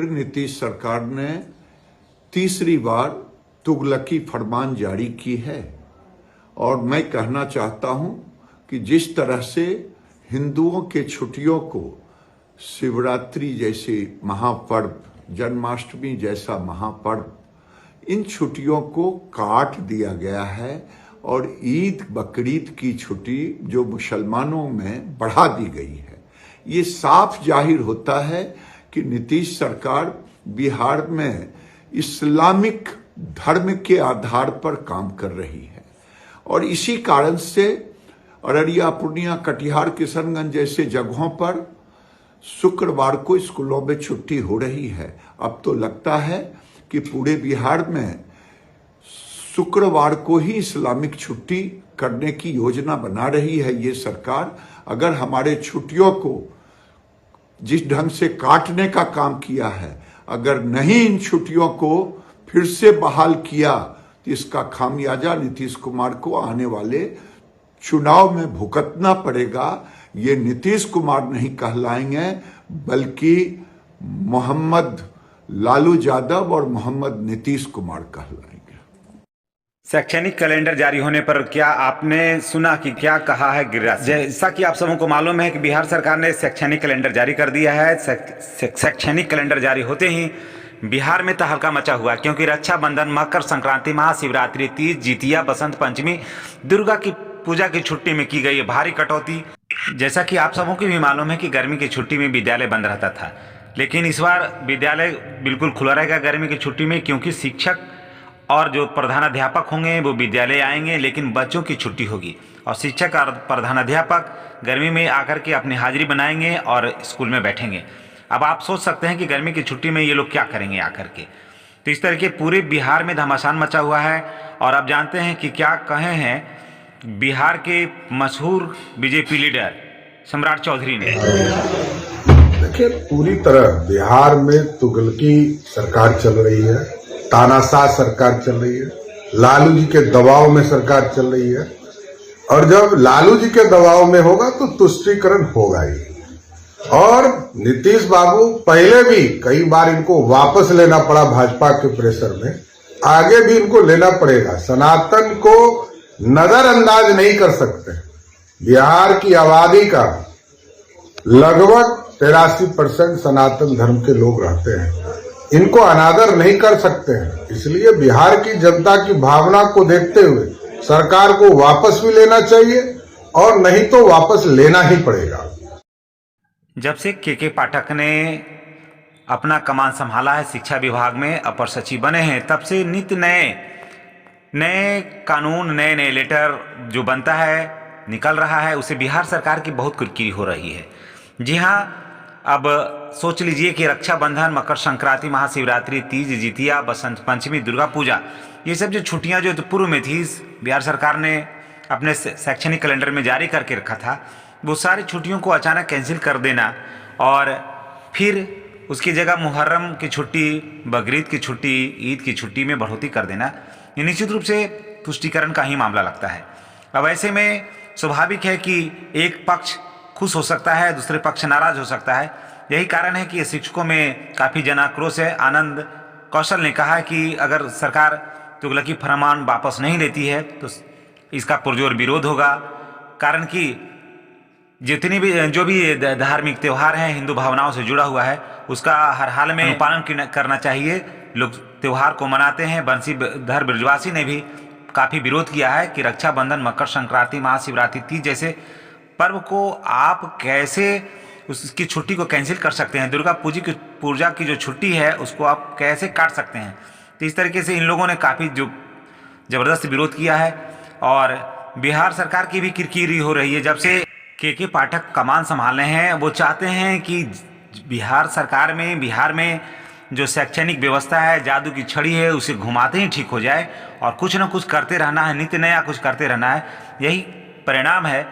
नीतीश सरकार ने तीसरी बार तुगलकी फरमान जारी की है। और मैं कहना चाहता हूं कि जिस तरह से हिंदुओं के छुट्टियों को शिवरात्रि जैसे महापर्व, जन्माष्टमी जैसा महापर्व, इन छुट्टियों को काट दिया गया है और ईद बकरीद की छुट्टी जो मुसलमानों में बढ़ा दी गई है। ये साफ जाहिर होता है कि नीतीश सरकार बिहार में इस्लामिक धर्म के आधार पर काम कर रही है और इसी कारण से अररिया, पूर्णिया, कटिहार, किशनगंज जैसे जगहों पर शुक्रवार को स्कूलों में छुट्टी हो रही है। अब तो लगता है कि पूरे बिहार में शुक्रवार को ही इस्लामिक छुट्टी करने की योजना बना रही है ये सरकार। अगर हमारे छुट्टियों को जिस ढंग से काटने का काम किया है, अगर नहीं इन छुट्टियों को फिर से बहाल किया तो इसका खामियाजा नीतीश कुमार को आने वाले चुनाव में भुगतना पड़ेगा। ये नीतीश कुमार नहीं कहलाएंगे बल्कि मोहम्मद लालू यादव और मोहम्मद नीतीश कुमार कहलाएंगे। शैक्षणिक कैलेंडर जारी होने पर क्या आपने सुना कि क्या कहा है गिरिराज? जैसा कि आप सबों को मालूम है कि बिहार सरकार ने शैक्षणिक कैलेंडर जारी कर दिया है। शैक्षणिक कैलेंडर जारी होते ही बिहार में तहलका मचा हुआ, क्योंकि रक्षाबंधन, मकर संक्रांति, महाशिवरात्रि, तीज, जितिया, बसंत पंचमी, दुर्गा की पूजा की छुट्टी में की गई भारी कटौती। जैसा कि आप सबों को भी मालूम है कि गर्मी की छुट्टी में विद्यालय बंद रहता था, लेकिन इस बार विद्यालय बिल्कुल खुला रहेगा गर्मी की छुट्टी में, क्योंकि शिक्षक और जो प्रधानाध्यापक होंगे वो विद्यालय आएंगे, लेकिन बच्चों की छुट्टी होगी और शिक्षक और प्रधानाध्यापक गर्मी में आकर के अपनी हाजिरी बनाएंगे और स्कूल में बैठेंगे। अब आप सोच सकते हैं कि गर्मी की छुट्टी में ये लोग क्या करेंगे आकर के। तो इस तरह के पूरे बिहार में घमासान मचा हुआ है। और आप जानते हैं कि क्या कहे हैं बिहार के मशहूर बीजेपी लीडर सम्राट चौधरी ने। देखिए, पूरी तरह बिहार में तुगलकी सरकार चल रही है, तानाशाह सरकार चल रही है, लालू जी के दबाव में सरकार चल रही है। और जब लालू जी के दबाव में होगा तो तुष्टीकरण होगा ही। और नीतीश बाबू पहले भी कई बार इनको वापस लेना पड़ा भाजपा के प्रेशर में, आगे भी इनको लेना पड़ेगा। सनातन को नजरअंदाज नहीं कर सकते। बिहार की आबादी का लगभग 83% सनातन धर्म के लोग रहते हैं, इनको अनादर नहीं कर सकते हैं। इसलिए बिहार की जनता की भावना को देखते हुए सरकार को वापस भी लेना चाहिए और नहीं तो वापस लेना ही पड़ेगा। जब से के पाठक ने अपना कमान संभाला है शिक्षा विभाग में, अपर सचिव बने हैं, तब से नित्य नए कानून, नए लेटर जो बनता है, निकल रहा है, उसे बिहार सरकार की बहुत किरकिरी हो रही है। जी हाँ, अब सोच लीजिए कि रक्षाबंधन, मकर संक्रांति, महाशिवरात्रि, तीज, जितिया, बसंत पंचमी, दुर्गा पूजा, ये सब जो छुट्टियां जो पूर्व में थी बिहार सरकार ने अपने शैक्षणिक कैलेंडर में जारी करके रखा था, वो सारी छुट्टियों को अचानक कैंसिल कर देना और फिर उसकी जगह मुहर्रम की छुट्टी, बकरीद की छुट्टी, ईद की छुट्टी में बढ़ोतरी कर देना, ये निश्चित रूप से तुष्टीकरण का ही मामला लगता है। अब ऐसे में स्वाभाविक है कि एक पक्ष खुश हो सकता है, दूसरे पक्ष नाराज हो सकता है। यही कारण है कि शिक्षकों में काफ़ी जन आक्रोश है। आनंद कौशल ने कहा कि अगर सरकार तुगलकी फरमान वापस नहीं लेती है तो इसका पुरजोर विरोध होगा, कारण कि जितनी भी जो भी धार्मिक त्यौहार हैं, हिंदू भावनाओं से जुड़ा हुआ है, उसका हर हाल में पालन करना चाहिए। लोग त्यौहार को मनाते हैं। बंशीधर ब्रजवासी ने भी काफ़ी विरोध किया है कि रक्षाबंधन, मकर संक्रांति, महाशिवरात्रि, तीज जैसे पर्व को आप कैसे उसकी छुट्टी को कैंसिल कर सकते हैं? दुर्गा पूजा की जो छुट्टी है उसको आप कैसे काट सकते हैं? तो इस तरीके से इन लोगों ने काफ़ी जो ज़बरदस्त विरोध किया है और बिहार सरकार की भी किरकिरी हो रही है। जब से के पाठक कमान संभालने हैं, वो चाहते हैं कि बिहार सरकार में, बिहार में जो शैक्षणिक व्यवस्था है, जादू की छड़ी है, उसे घुमाते ही ठीक हो जाए और कुछ ना कुछ करते रहना है, नित्य नया कुछ करते रहना है। यही परिणाम है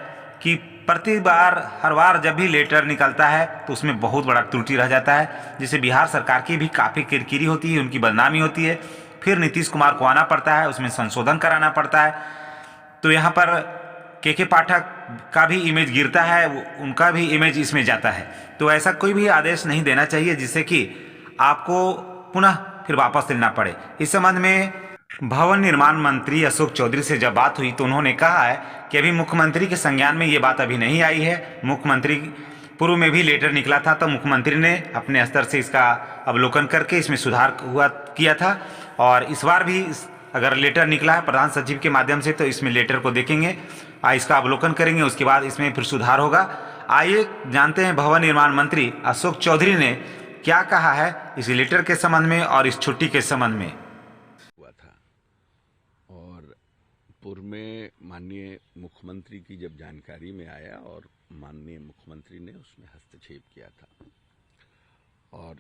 कि प्रति बार, हर बार जब भी लेटर निकलता है तो उसमें बहुत बड़ा त्रुटि रह जाता है, जिससे बिहार सरकार की भी काफ़ी किरकिरी होती है, उनकी बदनामी होती है। फिर नीतीश कुमार को आना पड़ता है, उसमें संशोधन कराना पड़ता है। तो यहाँ पर के पाठक का भी इमेज गिरता है, उनका भी इमेज इसमें जाता है। तो ऐसा कोई भी आदेश नहीं देना चाहिए जिससे कि आपको पुनः फिर वापस लेना पड़े। इस संबंध में भवन निर्माण मंत्री अशोक चौधरी से जब बात हुई तो उन्होंने कहा है कि अभी मुख्यमंत्री के संज्ञान में ये बात अभी नहीं आई है। मुख्यमंत्री पूर्व में भी लेटर निकला था तो मुख्यमंत्री ने अपने स्तर से इसका अवलोकन करके इसमें सुधार किया था, और इस बार भी अगर लेटर निकला है प्रधान सचिव के माध्यम से तो इसमें लेटर को देखेंगे, इसका अवलोकन करेंगे, उसके बाद इसमें फिर सुधार होगा। आइए जानते हैं भवन निर्माण मंत्री अशोक चौधरी ने क्या कहा है इस लेटर के संबंध में और इस छुट्टी के संबंध में। हुआ था और पूर्व में माननीय मुख्यमंत्री की जब जानकारी में आया और माननीय मुख्यमंत्री ने उसमें हस्तक्षेप किया था, और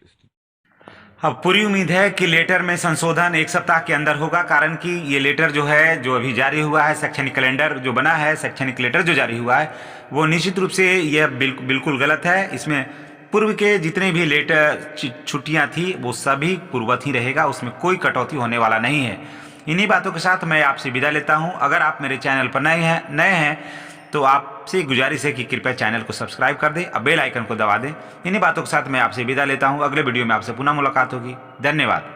अब पूरी उम्मीद है कि लेटर में संशोधन 1 सप्ताह के अंदर होगा, कारण कि ये लेटर जो है जो अभी जारी हुआ है, शैक्षणिक कैलेंडर जो बना है, शैक्षणिक लेटर जो जारी हुआ है वो निश्चित रूप से यह बिल्कुल गलत है। इसमें पूर्व के जितने भी लेटर छुट्टियां थी वो सभी पूर्ववत ही रहेगा, उसमें कोई कटौती होने वाला नहीं है। इन्हीं बातों के साथ मैं आपसे विदा लेता हूं। अगर आप मेरे चैनल पर नए हैं तो आपसे गुजारिश है कि कृपया चैनल को सब्सक्राइब कर दें और बेल आइकन को दबा दें। इन्हीं बातों के साथ मैं आपसे विदा लेता हूं। अगले वीडियो में आपसे पुनः मुलाकात होगी। धन्यवाद।